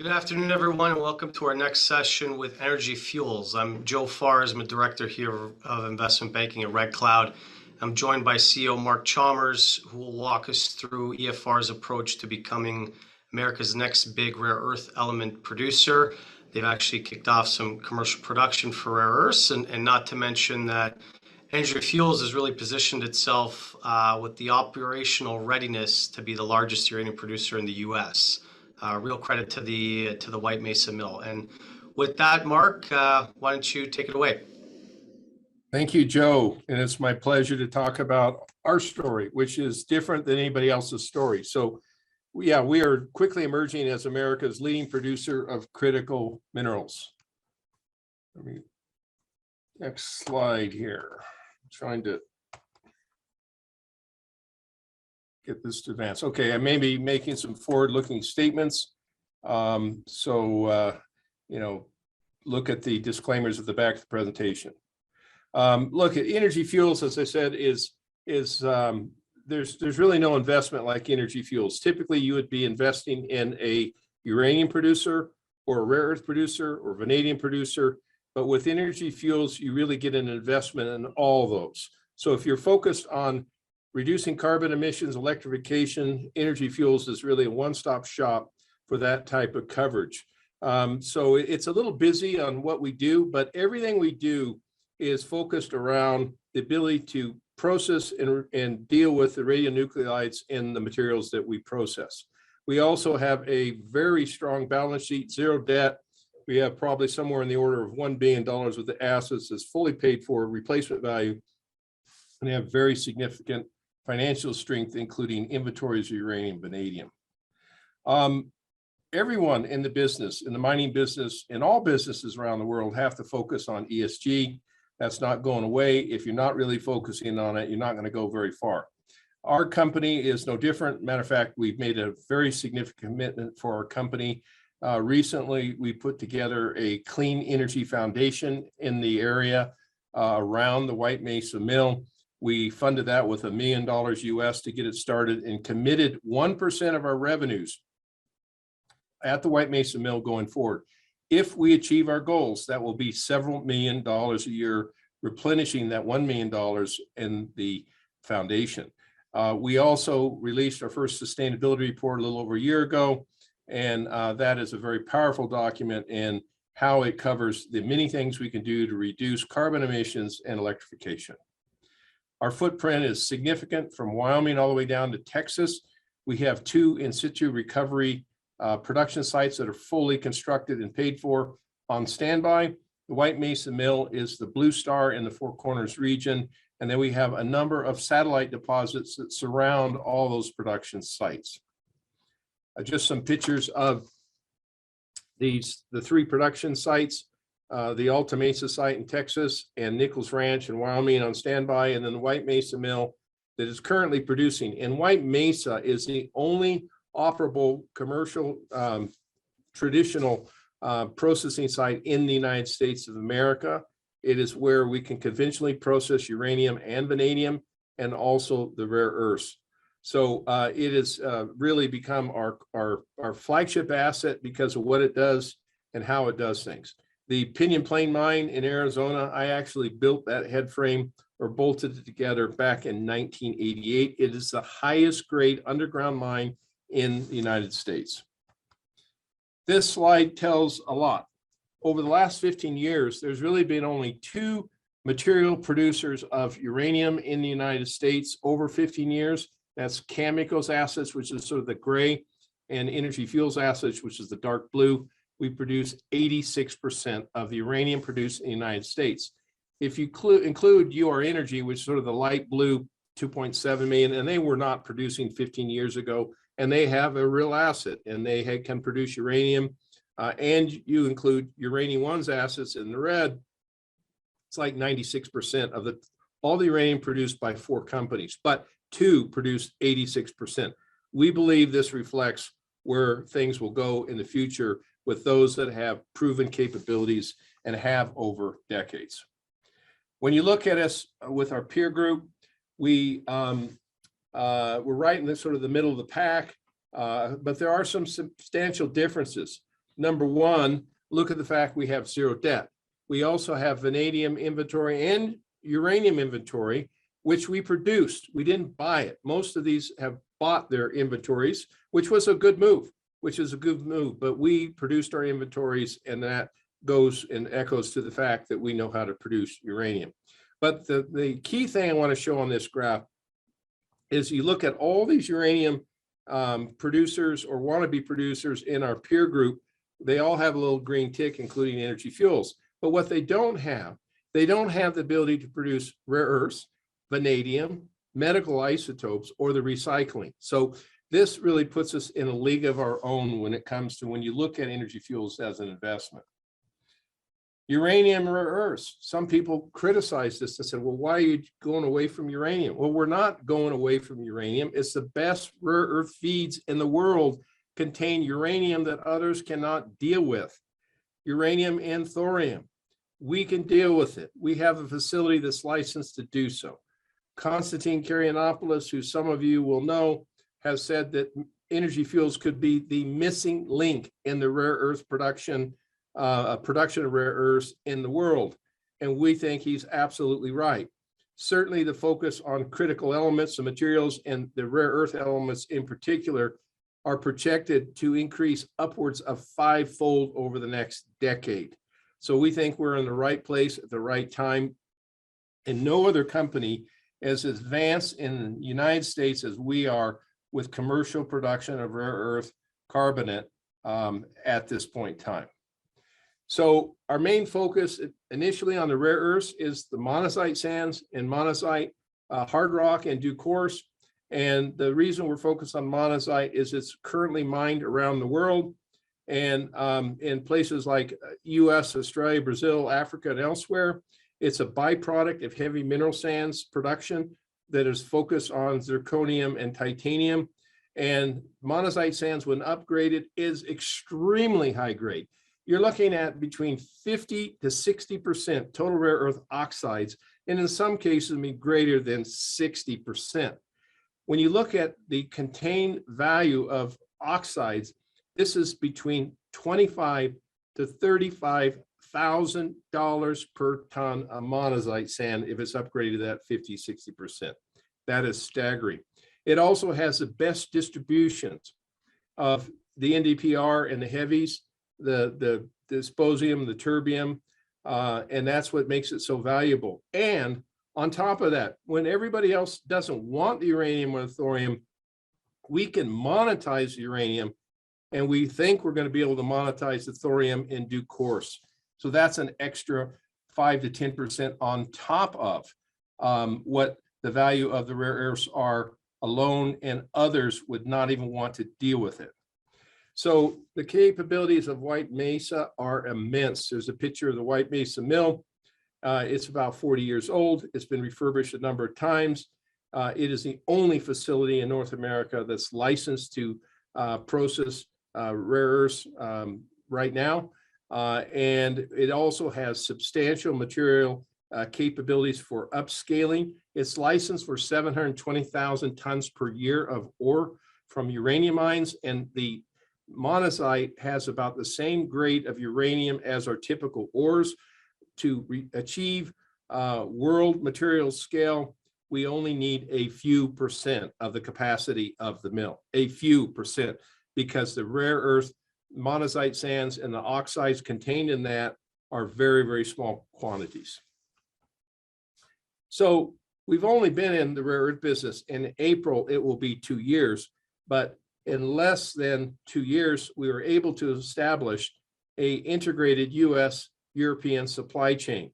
Good afternoon, everyone, and welcome to our next session with Energy Fuels. I'm Joe Farrs, I'm a director here of investment banking at Red Cloud. I'm joined by CEO Mark Chalmers, who will walk us through EFR's approach to becoming America's next big rare earth element producer. They've actually kicked off some commercial production for rare earths, and not to mention that Energy Fuels has really positioned itself with the operational readiness to be the largest uranium producer in the U.S. Real credit to the White Mesa Mill. And with that, Mark, why don't you take it away? Thank you, Joe. And it's my pleasure to talk about our story, which is different than anybody else's story. So, we are quickly emerging as America's leading producer of critical minerals. Next slide here. I'm trying to get this to advance. Okay, I may be making some forward-looking statements. Look at the disclaimers at the back of the presentation. Look at Energy Fuels, as I said, there's really no investment like Energy Fuels. Typically, you would be investing in a uranium producer or a rare earth producer or vanadium producer. But with Energy Fuels, you really get an investment in all those. So if you're focused on reducing carbon emissions, electrification, Energy Fuels is really a one-stop shop for that type of coverage. So it's a little busy on what we do, but everything we do is focused around the ability to process and deal with the radionuclides in the materials that we process. We also have a very strong balance sheet, zero debt. We have probably somewhere in the order of $1 billion with the assets that's fully paid for, replacement value, and have very significant financial strength, including inventories of uranium, vanadium. Everyone in the business, in the mining business, in all businesses around the world have to focus on ESG. That's not going away. If you're not really focusing on it, you're not going to go very far. Our company is no different. Matter of fact, we've made a very significant commitment for our company. Recently, we put together a clean energy foundation in the area around the White Mesa Mill. We funded that with $1 million US to get it started and committed 1% of our revenues at the White Mesa Mill going forward. If we achieve our goals, that will be several $1 million a year, replenishing that $1 million in the foundation. We also released our first sustainability report a little over a year ago, and that is a very powerful document in how it covers the many things we can do to reduce carbon emissions and electrification. Our footprint is significant from Wyoming all the way down to Texas. We have 2 in situ recovery production sites that are fully constructed and paid for on standby. The White Mesa Mill is the blue star in the Four Corners region. And then we have a number of satellite deposits that surround all those production sites. Just some pictures of the 3 production sites. The Alta Mesa site in Texas and Nichols Ranch in Wyoming on standby, and then the White Mesa Mill that is currently producing. And White Mesa is the only operable commercial traditional processing site in the United States of America. It is where we can conventionally process uranium and vanadium and also the rare earths. So it has really become our flagship asset because of what it does and how it does things. The Pinyon Plain mine in Arizona, I actually built that head frame or bolted it together back in 1988. It is the highest grade underground mine in the United States. This slide tells a lot. Over the last 15 years, there's really been only 2 material producers of uranium in the United States over 15 years. That's Cameco's assets, which is sort of the gray, and Energy Fuels assets, which is the dark blue. We produce 86% of the uranium produced in the United States. If you include URANIUM, which is sort of the light blue, 2.7 million, and they were not producing 15 years ago, and they have a real asset, and they can produce uranium, and you include Uranium One's assets in the red, it's like 96% of all the uranium produced by 4 companies, but 2 produce 86%. We believe this reflects where things will go in the future with those that have proven capabilities and have over decades. When you look at us with our peer group, we're right in the sort of the middle of the pack, but there are some substantial differences. number one, look at the fact we have zero debt. We also have vanadium inventory and uranium inventory, which we produced. We didn't buy it. Most of these have bought their inventories, which was a good move, but we produced our inventories, and that goes and echoes to the fact that we know how to produce uranium. But the key thing I want to show on this graph is you look at all these uranium producers or wannabe producers in our peer group. They all have a little green tick, including Energy Fuels. But what they don't have the ability to produce rare earths, vanadium, medical isotopes, or the recycling. So this really puts us in a league of our own when it comes to when you look at Energy Fuels as an investment. Uranium rare earths. Some people criticize this and said, well, why are you going away from uranium? Well, we're not going away from uranium. It's the best rare earth feeds in the world contain uranium that others cannot deal with. Uranium and thorium. We can deal with it. We have a facility that's licensed to do so. Konstantin Karyanopoulos, who some of you will know, has said that Energy Fuels could be the missing link in the rare earth production of rare earths in the world. And we think he's absolutely right. Certainly the focus on critical elements and materials, and the rare earth elements in particular, are projected to increase upwards of 5-fold over the next decade. So we think we're in the right place at the right time. And no other company as advanced in the United States as we are with commercial production of rare earth carbonate at this point in time. So our main focus initially on the rare earths is the monazite sands and monazite hard rock in due course. And the reason we're focused on monazite is it's currently mined around the world, and in places like US, Australia, Brazil, Africa, and elsewhere. It's a byproduct of heavy mineral sands production that is focused on zirconium and titanium. And monazite sands, when upgraded, is extremely high grade. You're looking at between 50 to 60% total rare earth oxides, and in some cases, greater than 60%. When you look at the contained value of oxides, this is between $25,000 to $35,000 per ton of monazite sand if it's upgraded to that 50, 60%. That is staggering. It also has the best distributions of the NdPr and the heavies, the dysprosium, the terbium, and that's what makes it so valuable. And on top of that, when everybody else doesn't want the uranium or the thorium, we can monetize the uranium, and we think we're going to be able to monetize the thorium in due course. So that's an extra 5 to 10% on top of what the value of the rare earths are alone, and others would not even want to deal with it. So the capabilities of White Mesa are immense. There's a picture of the White Mesa mill. It's about 40 years old. It's been refurbished a number of times. It is the only facility in North America that's licensed to process rare earths right now. And it also has substantial material capabilities for upscaling. It's licensed for 720,000 tons per year of ore from uranium mines, and the monazite has about the same grade of uranium as our typical ores. To achieve world material scale, we only need a few percent of the capacity of the mill, a few percent, because the rare earth monazite sands and the oxides contained in that are very, very small quantities. So we've only been in the rare earth business. In April, it will be 2 years, but in less than 2 years, we were able to establish an integrated US-European supply chain.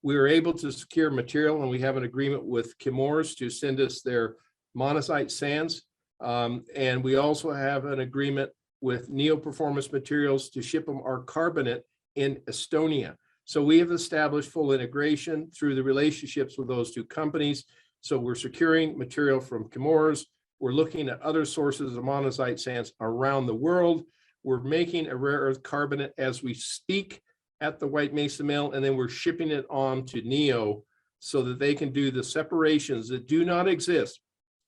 We were able to secure material, and we have an agreement with Chalmers to send us their monazite sands. And we also have an agreement with Neo Performance Materials to ship them our carbonate in Estonia. So we have established full integration through the relationships with those two companies. So we're securing material from Chalmers. We're looking at other sources of monazite sands around the world. We're making a rare earth carbonate as we speak at the White Mesa mill, and then we're shipping it on to Neo so that they can do the separations that do not exist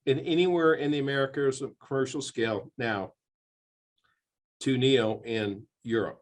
in anywhere in the Americas of commercial scale now to Neo in Europe.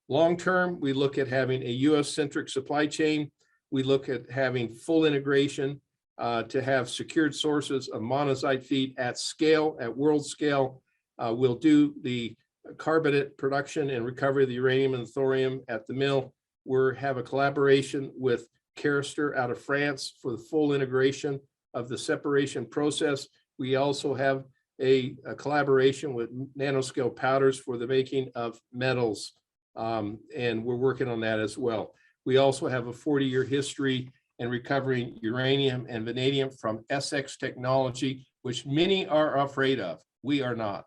Long-term, we look at having a US-centric supply chain. We look at having full integration to have secured sources of monazite feed at scale, at world scale. We'll do the carbonate production and recovery of the uranium and thorium at the mill. We have a collaboration with Carrister out of France for the full integration of the separation process. We also have a collaboration with nanoscale powders for the making of metals, and we're working on that as well. We also have a 40-year history in recovering uranium and vanadium from SX technology, which many are afraid of. We are not.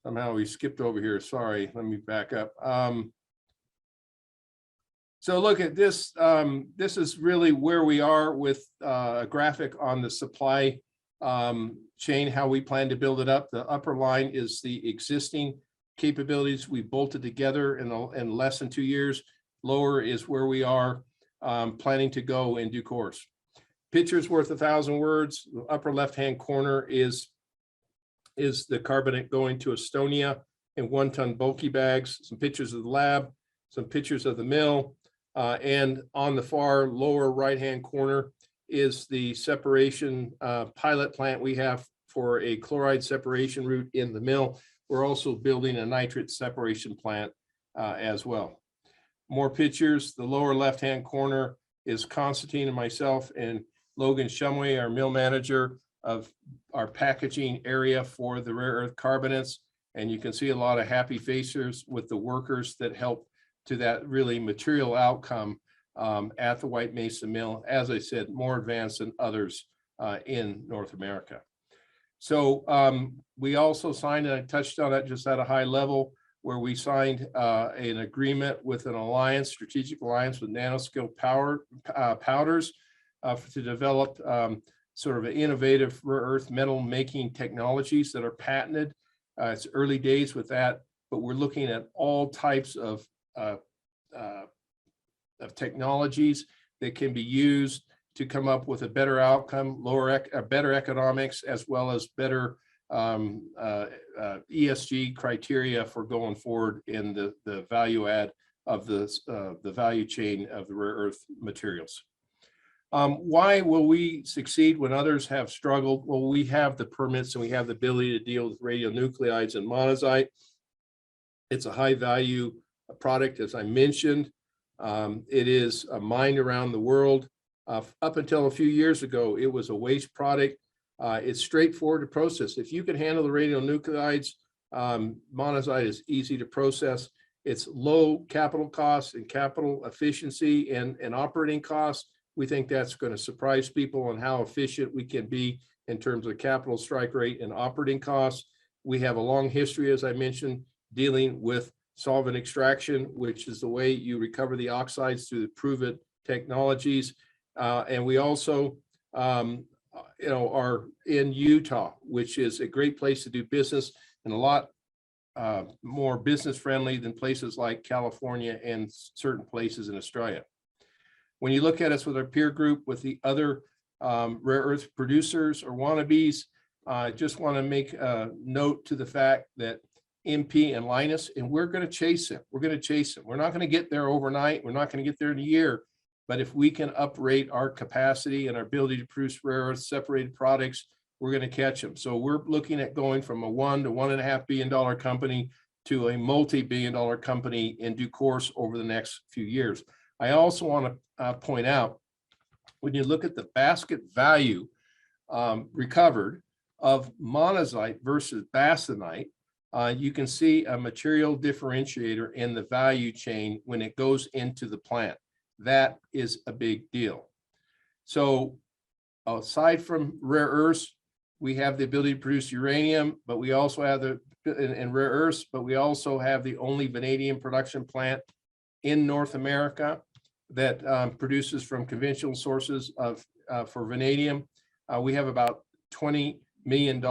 Somehow we skipped over here. Sorry, let me back up. So look at this. This is really where we are with a graphic on the supply chain, how we plan to build it up. The upper line is the existing capabilities we bolted together in less than 2 years. Lower is where we are planning to go in due course. Picture's worth 1,000 words. The upper left-hand corner is the carbonate going to Estonia in 1-ton bulky bags. Some pictures of the lab, some pictures of the mill, and on the far lower right-hand corner is the separation pilot plant we have for a chloride separation route in the mill. We're also building a nitrate separation plant as well. More pictures. The lower left-hand corner is Constantine and myself and Logan Shumway, our mill manager of our packaging area for the rare earth carbonates. And you can see a lot of happy faces with the workers that help to that really material outcome at the White Mesa Mill. As I said, more advanced than others in North America. So we also signed, and I touched on that just at a high level, where we signed an agreement with an alliance, strategic alliance with nanoscale powders to develop sort of an innovative rare earth metal making technologies that are patented. It's early days with that, but we're looking at all types of technologies that can be used to come up with a better outcome, better economics, as well as better ESG criteria for going forward in the value add of the value chain of the rare earth materials. Why will we succeed when others have struggled? Well, we have the permits and we have the ability to deal with radionuclides and monazite. It's a high value product, as I mentioned. It is mined around the world. Up until a few years ago, it was a waste product. It's straightforward to process. If you can handle the radionuclides, monazite is easy to process. It's low capital costs and capital efficiency and operating costs. We think that's going to surprise people on how efficient we can be in terms of capital strike rate and operating costs. We have a long history, as I mentioned, dealing with solvent extraction, which is the way you recover the oxides through the proven technologies. And we also are in Utah, which is a great place to do business and a lot more business friendly than places like California and certain places in Australia. When you look at us with our peer group, with the other rare earth producers or wannabes, I just want to make a note to the fact that MP and Linus, and we're going to chase them. We're going to chase them. We're not going to get there overnight. We're not going to get there in a year. But if we can uprate our capacity and our ability to produce rare earth separated products, we're going to catch them. So we're looking at going from a $1 to $1.5 billion company to a multi-billion-dollar company in due course over the next few years. I also want to point out, when you look at the basket value recovered of monazite versus bastnäsite, you can see a material differentiator in the value chain when it goes into the plant. That is a big deal. So aside from rare earths, we have the ability to produce uranium, but we also have and rare earths, but we also have the only vanadium production plant in North America that produces from conventional sources for vanadium. We have about $20 million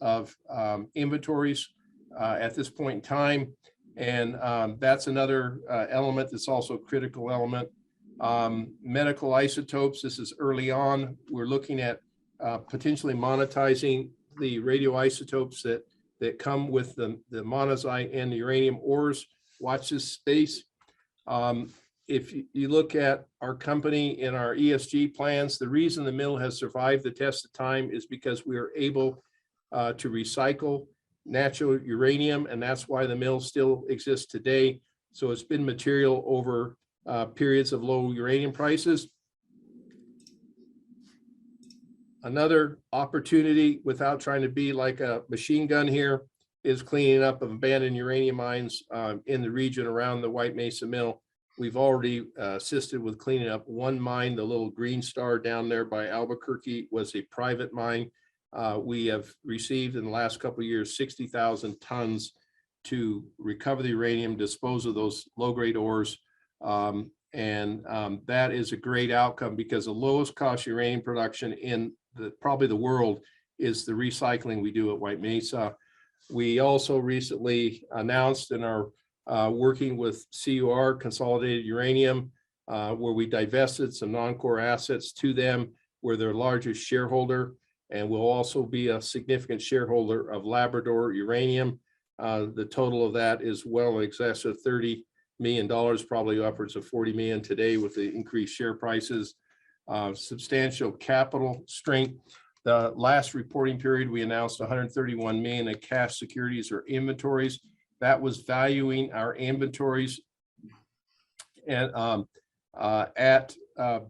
of inventories at this point in time. And that's another element that's also a critical element. Medical isotopes, this is early on. We're looking at potentially monetizing the radioisotopes that come with the monazite and the uranium ores. Watch this space. If you look at our company and our ESG plans, the reason the mill has survived the test of time is because we are able to recycle natural uranium, and that's why the mill still exists today. So it's been material over periods of low uranium prices. Another opportunity, without trying to be like a machine gun here, is cleaning up of abandoned uranium mines in the region around the White Mesa Mill. We've already assisted with cleaning up one mine. The little green star down there by Albuquerque was a private mine. We have received in the last couple of years 60,000 tons to recover the uranium, dispose of those low-grade ores. That is a great outcome, because the lowest cost uranium production in probably the world is the recycling we do at White Mesa. We also recently announced and are working with CUR, Consolidated Uranium, where we divested some non-core assets to them. We're their largest shareholder, and we'll also be a significant shareholder of Labrador Uranium. The total of that is well in excess of $30 million, probably upwards of 40 million today with the increased share prices. Substantial capital strength. The last reporting period, we announced 131 million in cash, securities, or inventories. That was valuing our inventories and at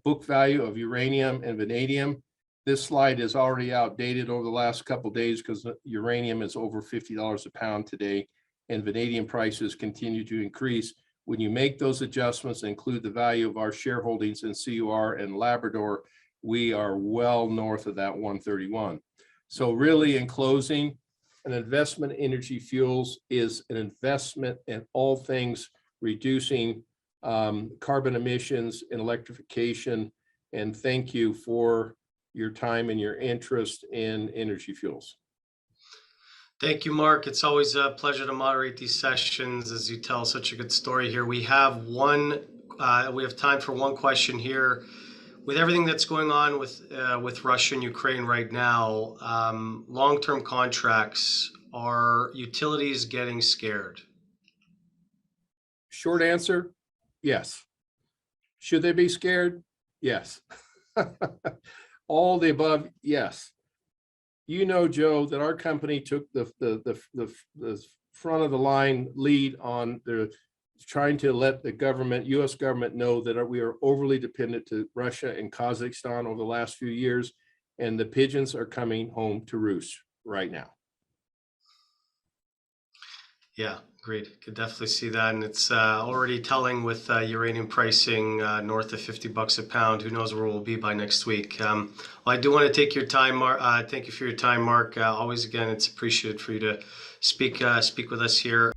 book value of uranium and vanadium. This slide is already outdated over the last couple of days because uranium is over $50 a pound today, and vanadium prices continue to increase. When you make those adjustments and include the value of our shareholdings in CUR and Labrador, we are well north of that 131. So really, in closing, an investment in Energy Fuels is an investment in all things reducing carbon emissions and electrification. And thank you for your time and your interest in Energy Fuels. Thank you, Mark. It's always a pleasure to moderate these sessions as you tell such a good story here. We have time for one question here. With everything that's going on with Russia and Ukraine right now, long-term contracts, are utilities getting scared? Short answer, yes. Should they be scared? Yes. All the above, yes. You know, Joe, that our company took the front of the line lead on trying to let the government, U.S. government, know that we are overly dependent to Russia and Kazakhstan over the last few years, and the pigeons are coming home to roost right now. Yeah, agreed. Could definitely see that, and it's already telling with uranium pricing north of $50 a pound. Who knows where we'll be by next week? Well, I do want to take your time, Mark. Thank you for your time, Mark. Always, again, it's appreciated for you to speak with us here.